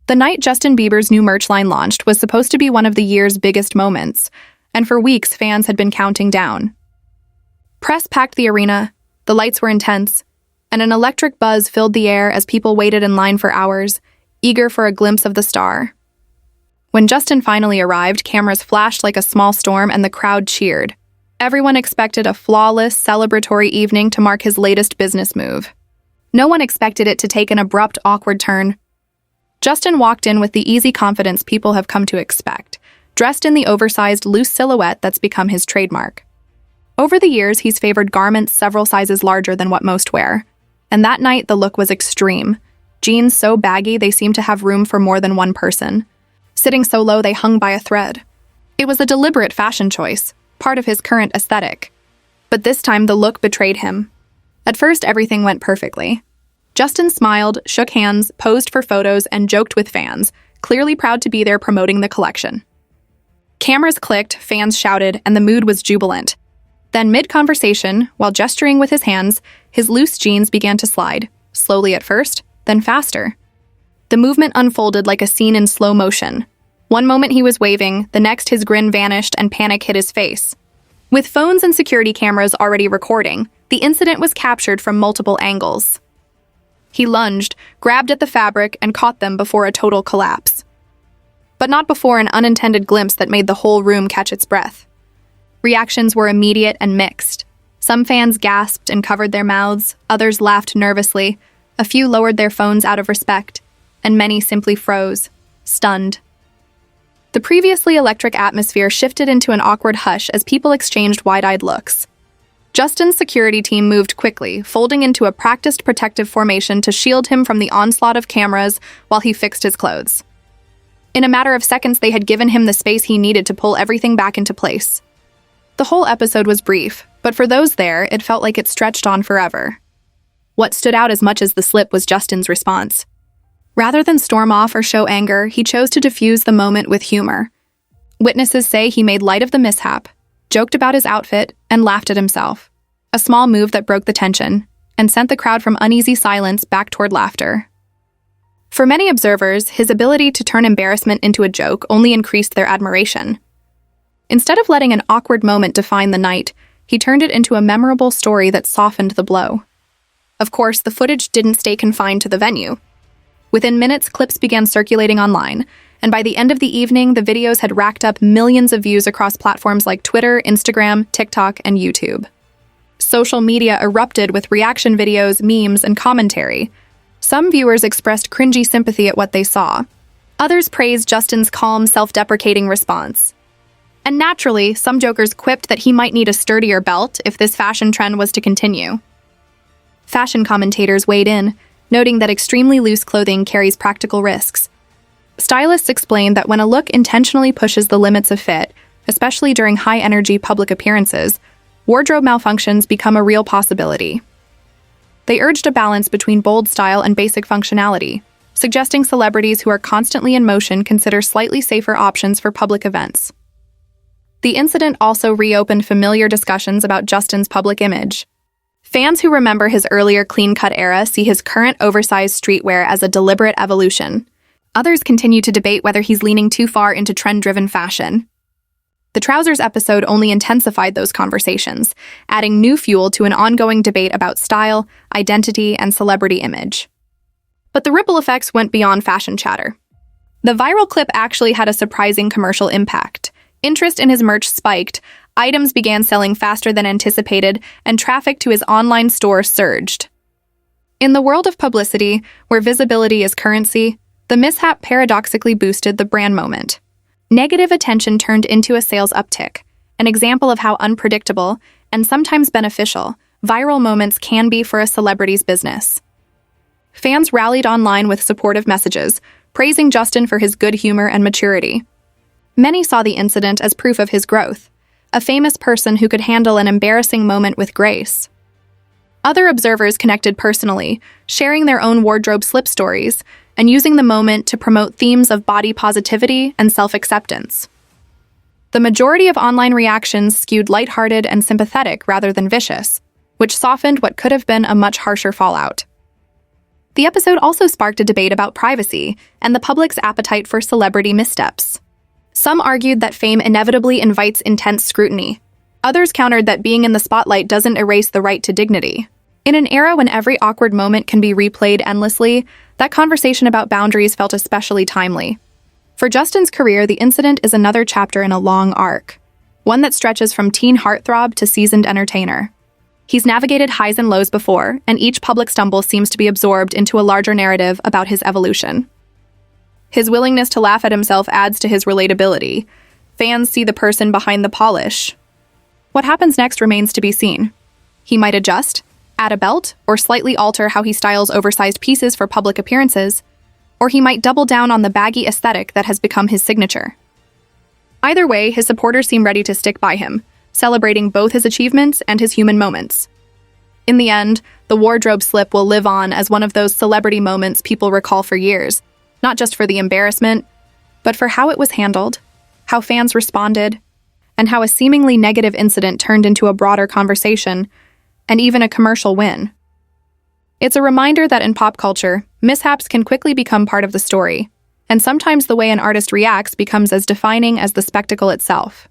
The night Justin Bieber's new merch line launched was supposed to be one of the year's biggest moments, and for weeks fans had been counting down. Press packed the arena, the lights were intense, and an electric buzz filled the air as people waited in line for hours, eager for a glimpse of the star. When Justin finally arrived, cameras flashed like a small storm and the crowd cheered. Everyone expected a flawless, celebratory evening to mark his latest business move. No one expected it to take an abrupt, awkward turn. Justin walked in with the easy confidence people have come to expect, dressed in the oversized, loose silhouette that's become his trademark. Over the years, he's favored garments several sizes larger than what most wear, and that night the look was extreme. Jeans so baggy they seemed to have room for more than one person. Sitting so low they hung by a thread. It was a deliberate fashion choice, part of his current aesthetic. But this time the look betrayed him. At first everything went perfectly. Justin smiled, shook hands, posed for photos, and joked with fans, clearly proud to be there promoting the collection. Cameras clicked, fans shouted, and the mood was jubilant. Then mid-conversation, while gesturing with his hands, his loose jeans began to slide, slowly at first, then faster. The movement unfolded like a scene in slow motion. One moment he was waving, the next his grin vanished and panic hit his face. With phones and security cameras already recording, the incident was captured from multiple angles. He lunged, grabbed at the fabric, and caught them before a total collapse. But not before an unintended glimpse that made the whole room catch its breath. Reactions were immediate and mixed. Some fans gasped and covered their mouths, others laughed nervously, a few lowered their phones out of respect, and many simply froze, stunned. The previously electric atmosphere shifted into an awkward hush as people exchanged wide-eyed looks. Justin's security team moved quickly, folding into a practiced protective formation to shield him from the onslaught of cameras while he fixed his clothes. In a matter of seconds, they had given him the space he needed to pull everything back into place. The whole episode was brief, but for those there, it felt like it stretched on forever. What stood out as much as the slip was Justin's response. Rather than storm off or show anger, he chose to diffuse the moment with humor. Witnesses say he made light of the mishap, joked about his outfit, and laughed at himself. A small move that broke the tension and sent the crowd from uneasy silence back toward laughter. For many observers, his ability to turn embarrassment into a joke only increased their admiration. Instead of letting an awkward moment define the night, he turned it into a memorable story that softened the blow. Of course, the footage didn't stay confined to the venue. Within minutes, clips began circulating online, and by the end of the evening, the videos had racked up millions of views across platforms like Twitter, Instagram, TikTok, and YouTube. Social media erupted with reaction videos, memes, and commentary. Some viewers expressed cringy sympathy at what they saw. Others praised Justin's calm, self-deprecating response. And naturally, some jokers quipped that he might need a sturdier belt if this fashion trend was to continue. Fashion commentators weighed in, noting that extremely loose clothing carries practical risks. Stylists explained that when a look intentionally pushes the limits of fit, especially during high-energy public appearances, wardrobe malfunctions become a real possibility. They urged a balance between bold style and basic functionality, suggesting celebrities who are constantly in motion consider slightly safer options for public events. The incident also reopened familiar discussions about Justin's public image. Fans who remember his earlier clean-cut era see his current oversized streetwear as a deliberate evolution. Others continue to debate whether he's leaning too far into trend-driven fashion. The trousers episode only intensified those conversations, adding new fuel to an ongoing debate about style, identity, and celebrity image. But the ripple effects went beyond fashion chatter. The viral clip actually had a surprising commercial impact. Interest in his merch spiked, items began selling faster than anticipated, and traffic to his online store surged. In the world of publicity, where visibility is currency, the mishap paradoxically boosted the brand moment. Negative attention turned into a sales uptick, an example of how unpredictable, and sometimes beneficial, viral moments can be for a celebrity's business. Fans rallied online with supportive messages, praising Justin for his good humor and maturity. Many saw the incident as proof of his growth, a famous person who could handle an embarrassing moment with grace. Other observers connected personally, sharing their own wardrobe slip stories, and using the moment to promote themes of body positivity and self-acceptance. The majority of online reactions skewed lighthearted and sympathetic rather than vicious, which softened what could have been a much harsher fallout. The episode also sparked a debate about privacy and the public's appetite for celebrity missteps. Some argued that fame inevitably invites intense scrutiny. Others countered that being in the spotlight doesn't erase the right to dignity. In an era when every awkward moment can be replayed endlessly, that conversation about boundaries felt especially timely. For Justin's career, the incident is another chapter in a long arc, one that stretches from teen heartthrob to seasoned entertainer. He's navigated highs and lows before, and each public stumble seems to be absorbed into a larger narrative about his evolution. His willingness to laugh at himself adds to his relatability. Fans see the person behind the polish. What happens next remains to be seen. He might adjust, add a belt, or slightly alter how he styles oversized pieces for public appearances, or he might double down on the baggy aesthetic that has become his signature. Either way, his supporters seem ready to stick by him, celebrating both his achievements and his human moments. In the end, the wardrobe slip will live on as one of those celebrity moments people recall for years, not just for the embarrassment, but for how it was handled, how fans responded, and how a seemingly negative incident turned into a broader conversation, and even a commercial win. It's a reminder that in pop culture, mishaps can quickly become part of the story, and sometimes the way an artist reacts becomes as defining as the spectacle itself.